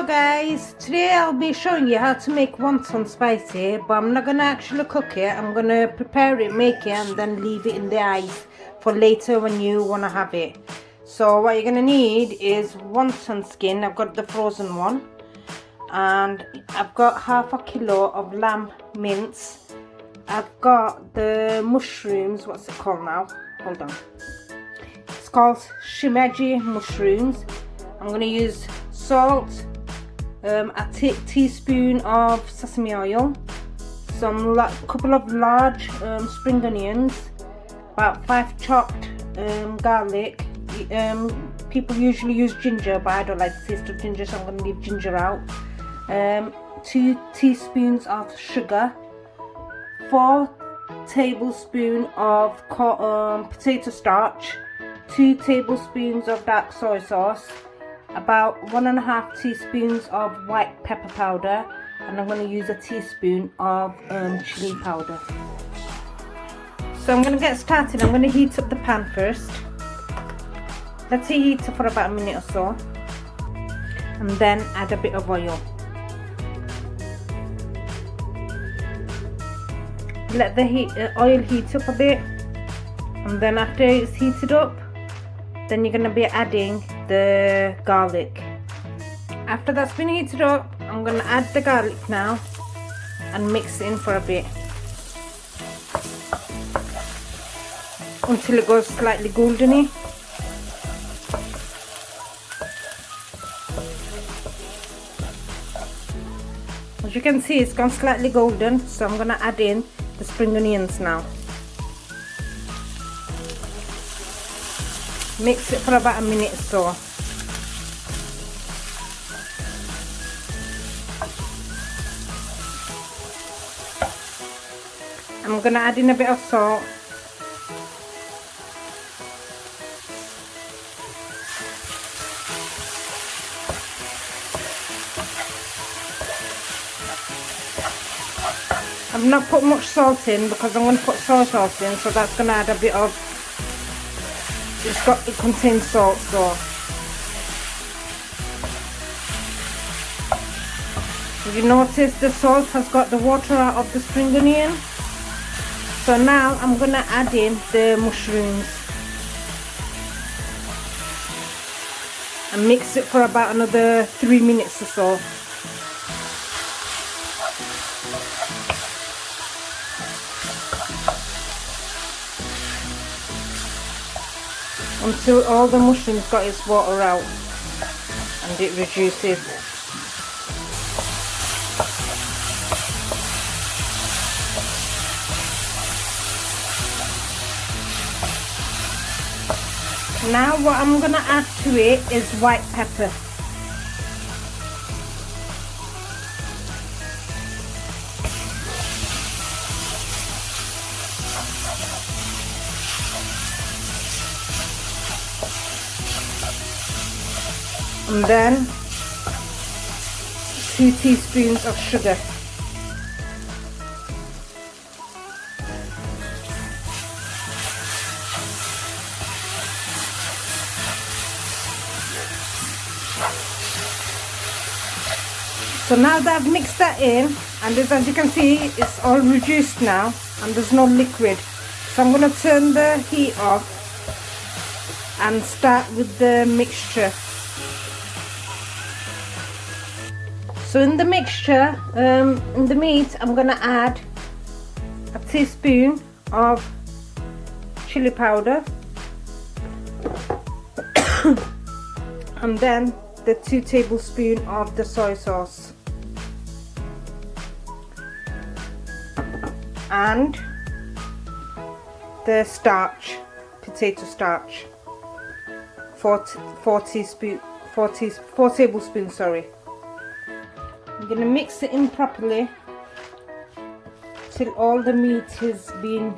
Guys, today I'll be showing you how to make wonton spicy, but I'm not going to actually cook it. I'm going to prepare it, make it, and then leave it in the ice for later when you want to have it. So what you're going to need is wonton skin. I've got the frozen one, and I've got half a kilo of lamb mince. I've got the mushrooms. What's it called now? Hold on. It's called shimeji mushrooms. I'm going to use salt, a teaspoon of sesame oil, couple of large spring onions, about 5 chopped garlic. People usually use ginger, but I don't like the taste of ginger, so I'm going to leave ginger out. 2 teaspoons of sugar, 4 tablespoons of potato starch, 2 tablespoons of dark soy sauce, about 1.5 teaspoons of white pepper powder, and I'm going to use a teaspoon of chilli powder. So I'm going to get started. I'm going to heat up the pan first. Let's heat it for about a minute or so, and then add a bit of oil. Let the oil heat up a bit, and then after it's heated up, then you're going to be adding the garlic. After that's been heated up, I'm going to add the garlic now and mix it in for a bit until it goes slightly goldeny. As you can see, it's gone slightly golden, so I'm going to add in the spring onions now. Mix it for about a minute or so. I'm going to add in a bit of salt. I've not put much salt in because I'm going to put soy sauce in, so that's going to add a bit of, it contains salt, so you notice the salt has got the water out of the spring onion. So now I'm going to add in the mushrooms and mix it for about another 3 minutes or so. Until all the mushrooms got its water out and it reduces. Now what I'm going to add to it is white pepper. And then 2 teaspoons of sugar. So now that I've mixed that in, and as you can see, it's all reduced now and there's no liquid. So I'm going to turn the heat off and start with the mixture. So in the mixture, in the meat, I'm going to add a teaspoon of chili powder and then the 2 tablespoons of the soy sauce and the starch, potato starch, 4 tablespoons, sorry. I'm going to mix it in properly till all the meat has been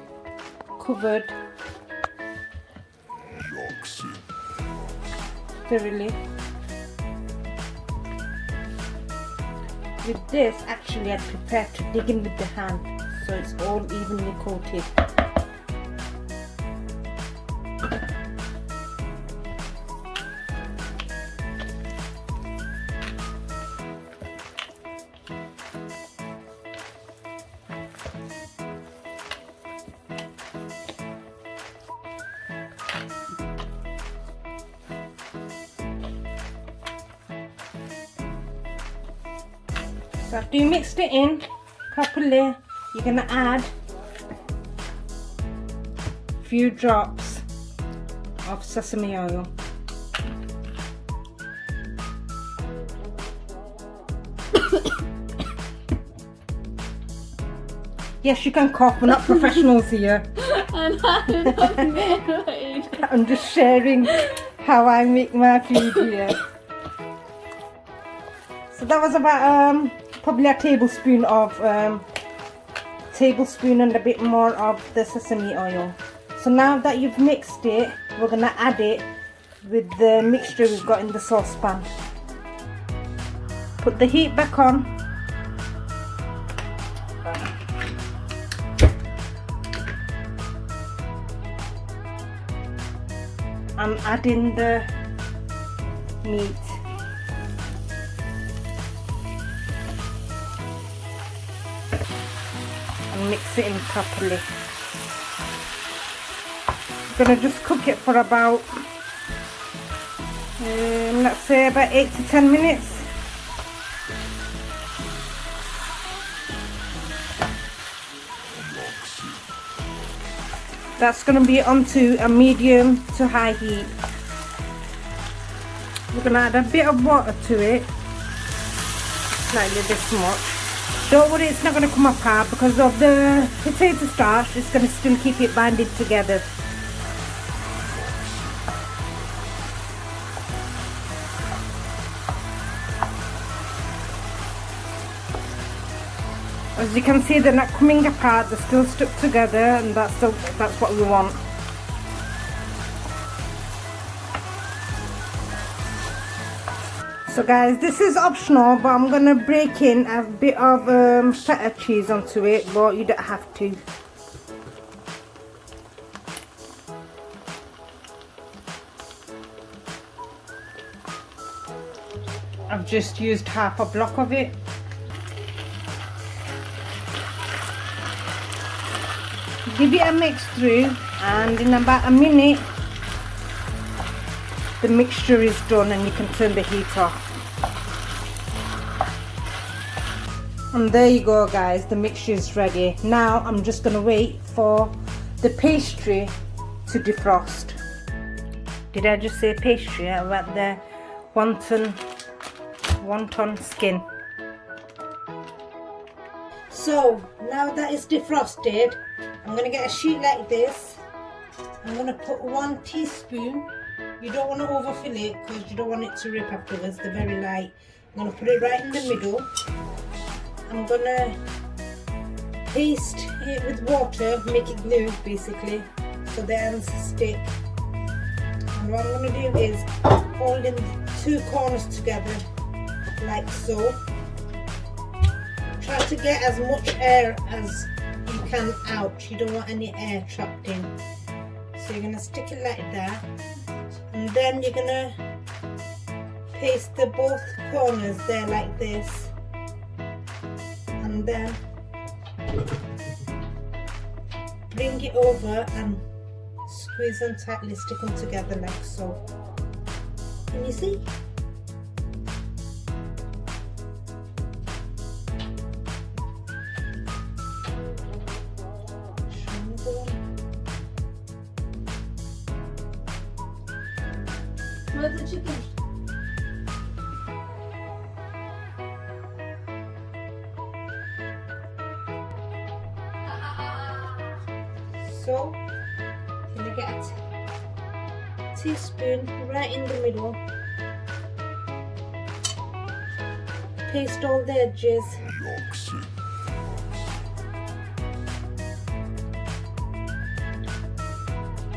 covered thoroughly. With this, actually, I'd prefer to dig in with the hand so it's all evenly coated. So after you mixed it in properly, you're going to add a few drops of sesame oil. Yes, you can cough, we're not professionals here. I'm just sharing how I make my food here. So that was about probably a tablespoon and a bit more of the sesame oil. So now that you've mixed it, we're going to add it with the mixture we've got in the saucepan. Put the heat back on. I'm adding the meat. And mix it in properly. I'm gonna just cook it for about, let's say about 8 to 10 minutes. That's going to be onto a medium to high heat. We're going to add a bit of water to it, slightly this much. Don't worry, it's not going to come apart because of the potato starch. It's going to still keep it binded together. As you can see, they're not coming apart, they're still stuck together, and that's what we want. So guys, this is optional, but I'm going to break in a bit of feta cheese onto it, but you don't have to. I've just used half a block of it. Give it a mix through, and in about a minute the mixture is done and you can turn the heat off. And there you go guys, the mixture is ready. Now I'm just going to wait for the pastry to defrost. Did I just say pastry? I meant the wonton skin. So now that it's defrosted, I'm going to get a sheet like this. I'm going to put 1 teaspoon. You don't want to overfill it because you don't want it to rip afterwards. They're very light. I'm going to put it right in the middle. I'm going to paste it with water, make it glue basically, so the ends stick. And what I'm going to do is hold in 2 corners together like so. Try to get as much air as you can out. You don't want any air trapped in. So you're going to stick it like that, and then you're going to paste the both corners there like this, and then bring it over and squeeze them tightly, stick them together like so. Can you see? Where's the chicken? So, I'm going to get a teaspoon right in the middle. Paste all the edges.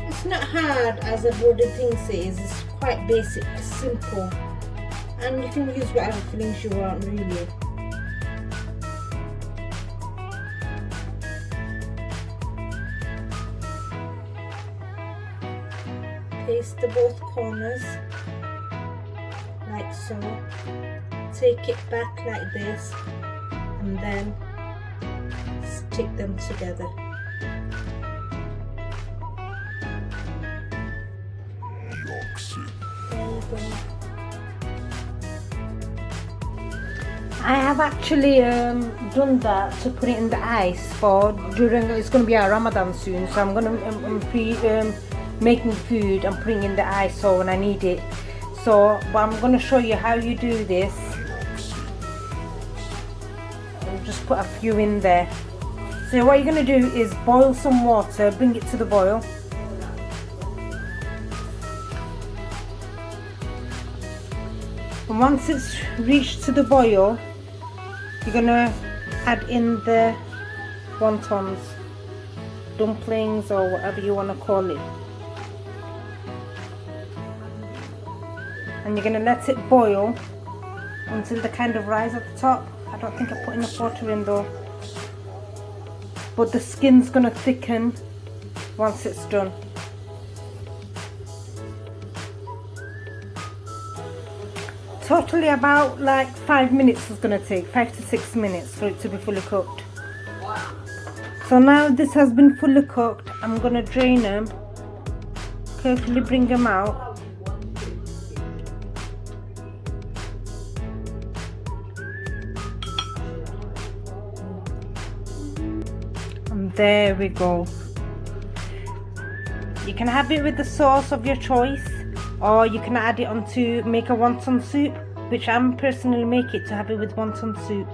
It's not hard as everybody thinks it is. It's quite basic, simple, and you can use whatever fillings you want really. Paste the both corners like so. Take it back like this, and then stick them together. I have actually done that to put it in the ice for during. It's going to be our Ramadan soon, so I'm going to making food and putting in the ice so when I need it. So, but I'm going to show you how you do this. I'll just put a few in there. So what you're going to do is boil some water, bring it to the boil. And once it's reached to the boil, you're going to add in the wontons, dumplings or whatever you want to call it. And you're going to let it boil until they kind of rise at the top. I don't think I put enough water in though. But the skin's going to thicken once it's done. Totally about like 5 minutes is going to take, 5 to 6 minutes for it to be fully cooked. So now this has been fully cooked, I'm going to drain them, carefully bring them out. And there we go. You can have it with the sauce of your choice, or you can add it on to make a wonton soup, which I'm personally make it to have it with wonton soup.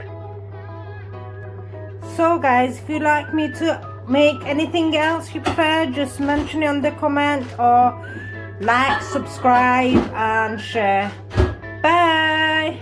So guys, if you like me to make anything else you prefer, just mention it on the comment, or like, subscribe and share. Bye.